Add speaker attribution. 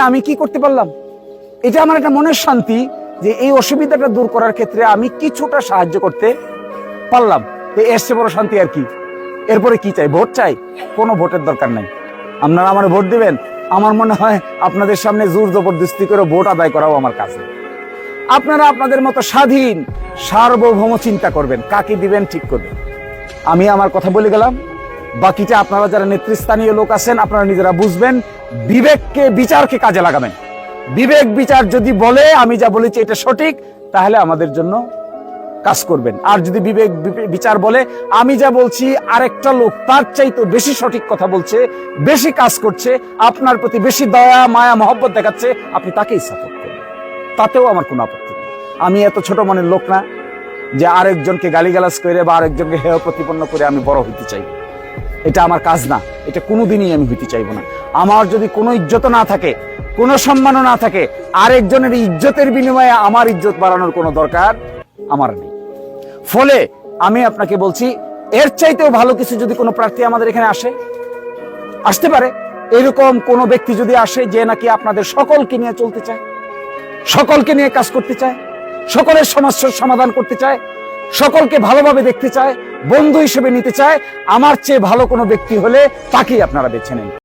Speaker 1: আমি কি করতে পারলাম, এটা আমার একটা মনের শান্তি যে এই অসুবিধাটা দূর করার ক্ষেত্রে আমি কিছুটা সাহায্য করতে পারলাম। এর চেয়ে বড় শান্তি আর কি? এরপরে কি চাই? ভোট চাই? কোনো ভোটের দরকার নাই। আপনারা আমার ভোট দিবেন, আমার মনে হয় আপনাদের সামনে জোর জবরদস্তি করে ভোট আদায় করাও আমার কাছে। আপনারা আপনাদের মতো স্বাধীন সার্বভৌম চিন্তা করবেন, কাকে দিবেন ঠিক করবেন। আমি আমার কথা বলে গেলাম, বাকিটা আপনারা যারা নেতৃস্থানীয় লোক আছেন আপনারা নিজেরা বুঝবেন। বিবেককে বিচারকে কাজে লাগাবেন। বিবেক বিচার যদি বলে আমি যা বলেছি এটা সঠিক, তাহলে আমাদের জন্য কাজ করবেন। আর যদি বিবেক বিচার বলে আমি যা বলছি আরেকটা লোক তার চাইতে বেশি সঠিক কথা বলছে, বেশি কাজ করছে, আপনার প্রতি বেশি দয়া মায়া মহব্বত দেখাচ্ছে, আপনি তাকেই সাপোর্ট করবেন, তাতেও আমার কোনো আপত্তি নেই। আমি এত ছোট মনের লোক না যে আরেকজনকে গালিগালাজ করে বা আরেকজনকে হেয় প্রতিপন্ন করে আমি বড় হইতে চাই। এটা আমার কাজ না, এটা কোনোদিনই আমি হইতে চাইবো না। আমার যদি কোনো ইজ্জত না থাকে, কোনো সম্মানও না থাকে, আরেকজনের ইজ্জতের বিনিময়ে আমার ইজ্জত বাড়ানোর কোনো দরকার আমার নেই। ফলে আমি আপনাকে বলছি, এর চাইতেও ভালো কিছু যদি কোনো প্রার্থী আমাদের এখানে আসতে পারে, এরকম কোনো ব্যক্তি যদি আসে যে নাকি আপনাদের সকলকে নিয়ে চলতে চায়, সকলকে নিয়ে কাজ করতে চায়, সকলের সমস্যার সমাধান করতে চায়, সকলকে ভালোভাবে দেখতে চায়, বন্ধু হিসেবে নিতে চায়, আমার চেয়ে ভালো কোনো ব্যক্তি হলে তাকেই আপনারা বেছে নেন।